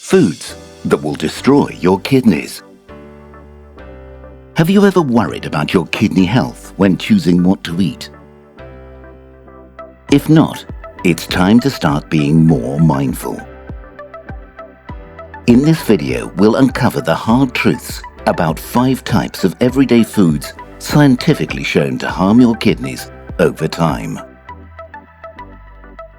foods that will destroy your kidneys. Have you ever worried about your kidney health when choosing what to eat? If not, it's time to start being more mindful. In this video, we'll uncover the hard truths about 5 types of everyday foods scientifically shown to harm your kidneys over time.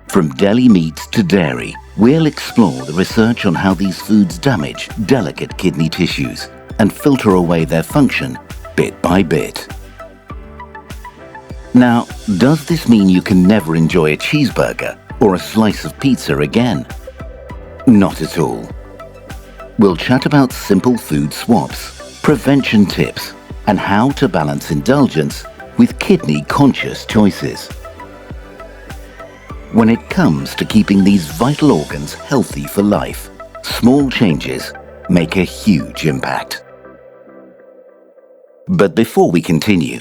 From deli meats to dairy, we'll explore the research on how these foods damage delicate kidney tissues and filter away their function bit by bit. Now, does this mean you can never enjoy a cheeseburger or a slice of pizza again? Not at all. We'll chat about simple food swaps, prevention tips, and how to balance indulgence with kidney-conscious choices. When it comes to keeping these vital organs healthy for life, small changes make a huge impact. But before we continue,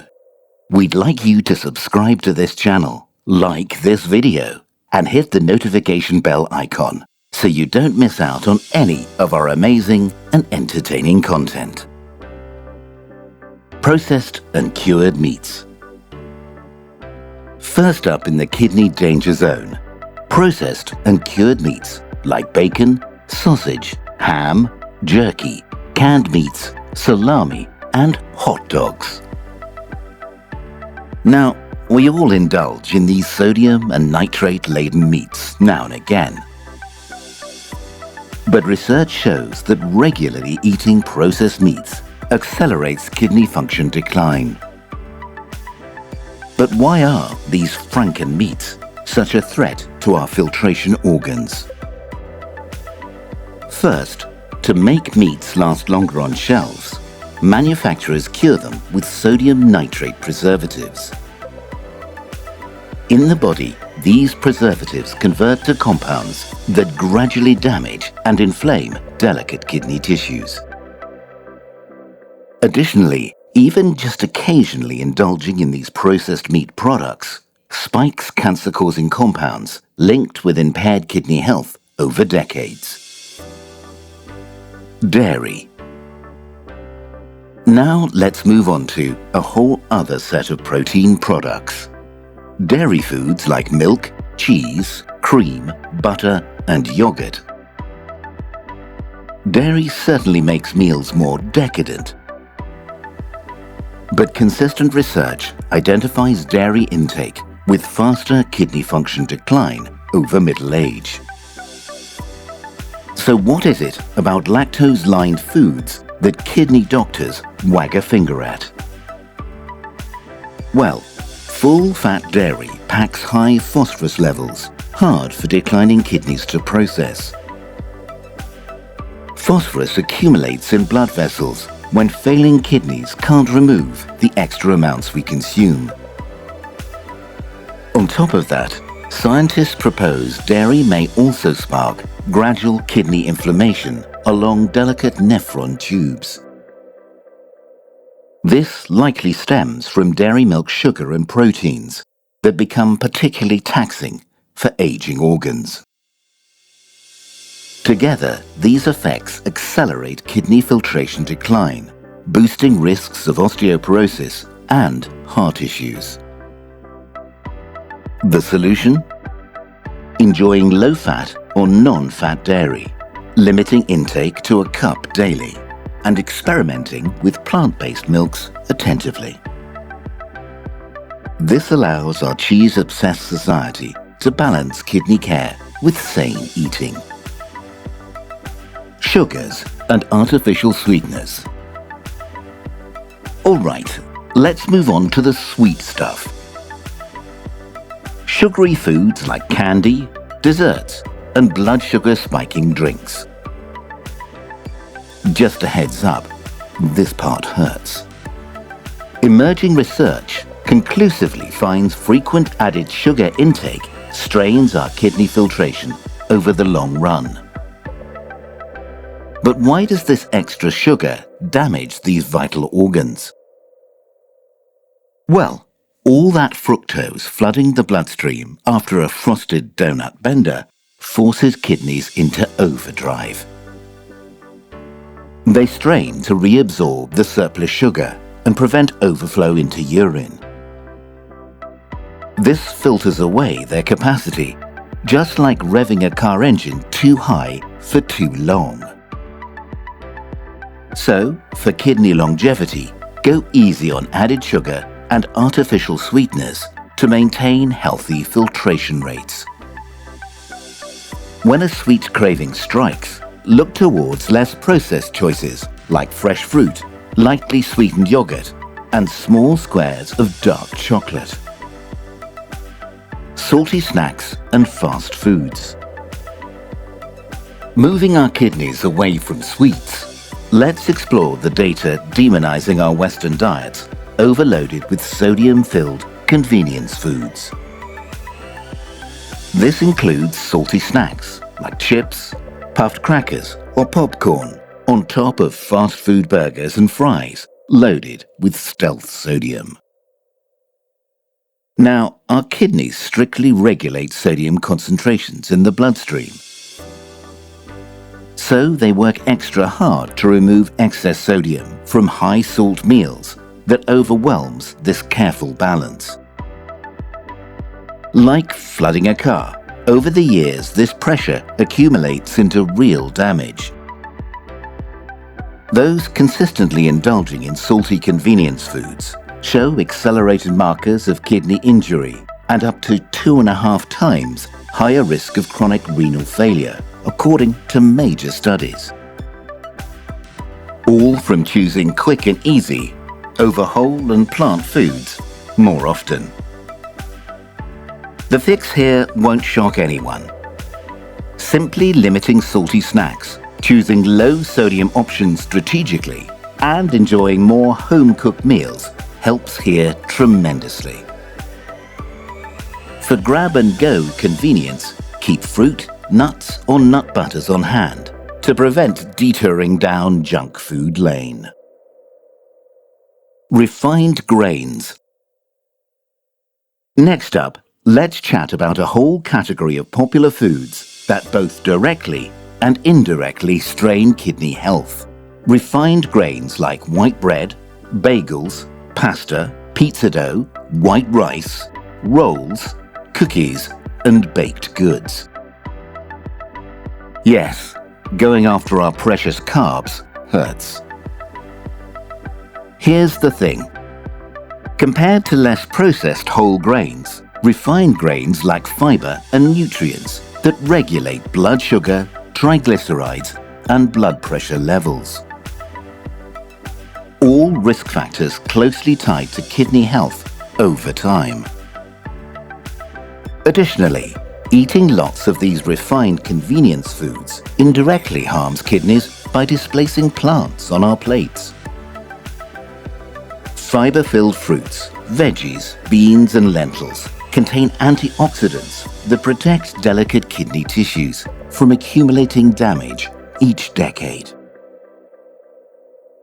we'd like you to subscribe to this channel, like this video, and hit the notification bell icon so you don't miss out on any of our amazing and entertaining content. Processed and cured meats. First up in the kidney danger zone, processed and cured meats like bacon, sausage, ham, jerky, canned meats, salami, and hot dogs. Now, we all indulge in these sodium and nitrate-laden meats now and again. But research shows that regularly eating processed meats accelerates kidney function decline. But why are these Franken meats such a threat to our filtration organs? First, to make meats last longer on shelves, manufacturers cure them with sodium nitrate preservatives. In the body, these preservatives convert to compounds that gradually damage and inflame delicate kidney tissues. Additionally, even just occasionally indulging in these processed meat products spikes cancer-causing compounds linked with impaired kidney health over decades. Dairy. Now let's move on to a whole other set of protein products. Dairy foods like milk, cheese, cream, butter, and yogurt. Dairy certainly makes meals more decadent. But consistent research identifies dairy intake with faster kidney function decline over middle age. So what is it about lactose-lined foods that kidney doctors wag a finger at? Well, full-fat dairy packs high phosphorus levels, hard for declining kidneys to process. Phosphorus accumulates in blood vessels when failing kidneys can't remove the extra amounts we consume. On top of that, scientists propose dairy may also spark gradual kidney inflammation along delicate nephron tubes. This likely stems from dairy milk sugar and proteins that become particularly taxing for aging organs. Together, these effects accelerate kidney filtration decline, boosting risks of osteoporosis and heart issues. The solution? Enjoying low-fat or non-fat dairy, limiting intake to a cup daily, and experimenting with plant-based milks attentively. This allows our cheese-obsessed society to balance kidney care with sane eating. Sugars and artificial sweeteners. All right, let's move on to the sweet stuff. Sugary foods like candy, desserts, and blood sugar spiking drinks. Just a heads up, this part hurts. Emerging research conclusively finds frequent added sugar intake strains our kidney filtration over the long run. But why does this extra sugar damage these vital organs? Well, all that fructose flooding the bloodstream after a frosted donut bender forces kidneys into overdrive, They strain to reabsorb the surplus sugar and prevent overflow into urine. This filters away their capacity, just like revving a car engine too high for too long. So, for kidney longevity, go easy on added sugar and artificial sweeteners to maintain healthy filtration rates. When a sweet craving strikes, look towards less processed choices like fresh fruit, lightly sweetened yogurt, and small squares of dark chocolate. Salty snacks and fast foods. Moving our kidneys away from sweets, let's explore the data demonizing our Western diets overloaded with sodium-filled convenience foods. This includes salty snacks like chips, puffed crackers or popcorn on top of fast food burgers and fries loaded with stealth sodium. Now, our kidneys strictly regulate sodium concentrations in the bloodstream. So they work extra hard to remove excess sodium from high-salt meals that overwhelms this careful balance. Like flooding a car, over the years this pressure accumulates into real damage. Those consistently indulging in salty convenience foods show accelerated markers of kidney injury and up to 2.5 times higher risk of chronic renal failure, according to major studies. All from choosing quick and easy over whole and plant foods more often. The fix here won't shock anyone. Simply limiting salty snacks, choosing low-sodium options strategically, and enjoying more home-cooked meals helps here tremendously. For grab-and-go convenience, keep fruit, nuts or nut butters on hand to prevent detouring down junk food lane. Refined grains. Next up, let's chat about a whole category of popular foods that both directly and indirectly strain kidney health. Refined grains like white bread, bagels, pasta, pizza dough, white rice, rolls, cookies, and baked goods. Yes, going after our precious carbs hurts. Here's the thing. Compared to less processed whole grains, refined grains lack fiber and nutrients that regulate blood sugar, triglycerides, and blood pressure levels. All risk factors closely tied to kidney health over time. Additionally, eating lots of these refined convenience foods indirectly harms kidneys by displacing plants on our plates. Fiber-filled fruits, veggies, beans and lentils contain antioxidants that protect delicate kidney tissues from accumulating damage each decade.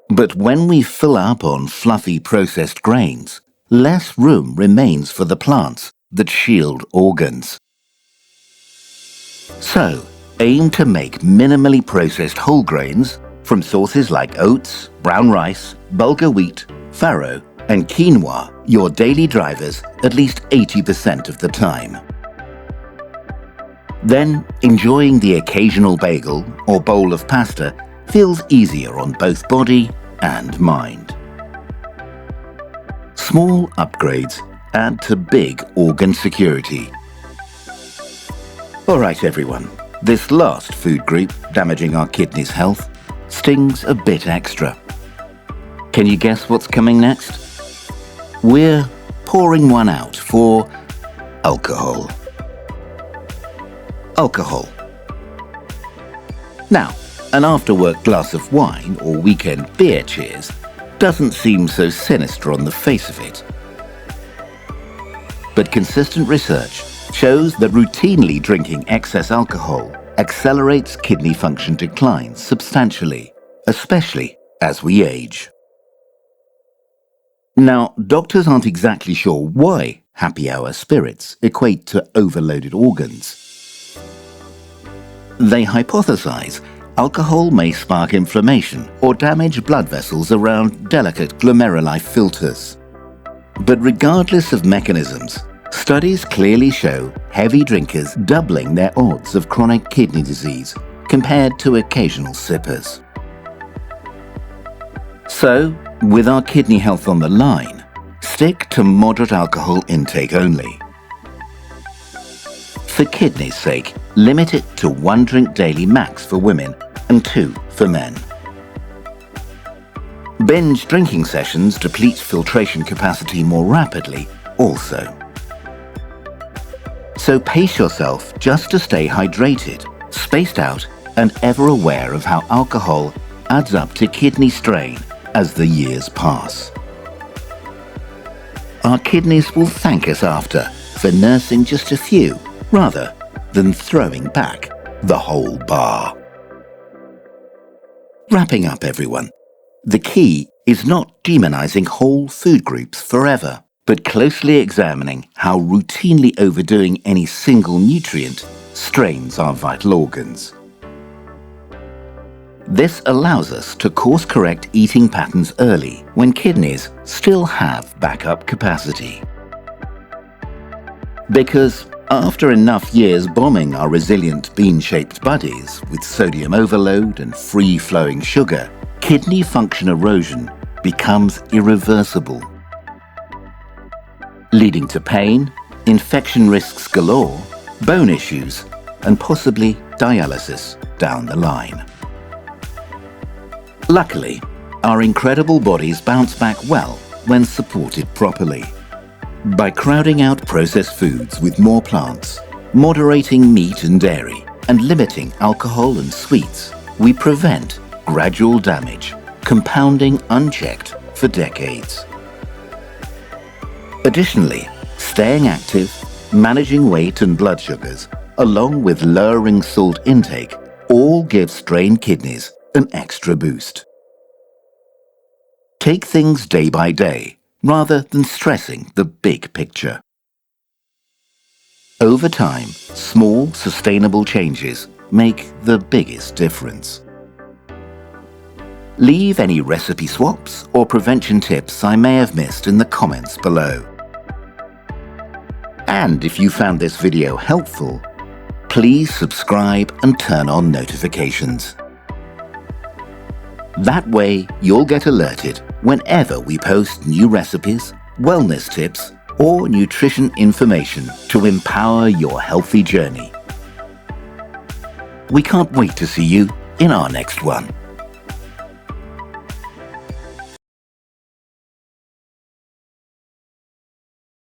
But when we fill up on fluffy processed grains, less room remains for the plants that shield organs. So, aim to make minimally processed whole grains from sources like oats, brown rice, bulgur wheat, farro, and quinoa your daily drivers at least 80% of the time. Then, enjoying the occasional bagel or bowl of pasta feels easier on both body and mind. Small upgrades add to big organ security. Alright everyone, this last food group damaging our kidneys' health stings a bit extra. Can you guess what's coming next? We're pouring one out for alcohol. Alcohol. Now, an after-work glass of wine or weekend beer cheers doesn't seem so sinister on the face of it. But consistent research shows that routinely drinking excess alcohol accelerates kidney function declines substantially, especially as we age. Now, doctors aren't exactly sure why happy hour spirits equate to overloaded organs. They hypothesize Alcohol may spark inflammation or damage blood vessels around delicate glomeruli filters. But regardless of mechanisms, studies clearly show heavy drinkers doubling their odds of chronic kidney disease compared to occasional sippers. So, with our kidney health on the line, stick to moderate alcohol intake only. For kidney's sake, limit it to 1 drink daily max for women and 2 for men. Binge drinking sessions deplete filtration capacity more rapidly also. So pace yourself just to stay hydrated, spaced out, and ever aware of how alcohol adds up to kidney strain as the years pass. Our kidneys will thank us after for nursing just a few rather than throwing back the whole bar. Wrapping up, everyone, the key is not demonizing whole food groups forever, but closely examining how routinely overdoing any single nutrient strains our vital organs. This allows us to course-correct eating patterns early when kidneys still have backup capacity. Because after enough years bombing our resilient bean-shaped buddies with sodium overload and free-flowing sugar, kidney function erosion becomes irreversible, leading to pain, infection risks galore, bone issues, and possibly dialysis down the line. Luckily, our incredible bodies bounce back well when supported properly. By crowding out processed foods with more plants, moderating meat and dairy, and limiting alcohol and sweets, we prevent gradual damage, compounding unchecked for decades. Additionally, staying active, managing weight and blood sugars, along with lowering salt intake, all give strained kidneys an extra boost. Take things day by day, rather than stressing the big picture. Over time, small, sustainable changes make the biggest difference. Leave any recipe swaps or prevention tips I may have missed in the comments below. And if you found this video helpful, please subscribe and turn on notifications. That way, you'll get alerted whenever we post new recipes, wellness tips, or nutrition information to empower your healthy journey. We can't wait to see you in our next one.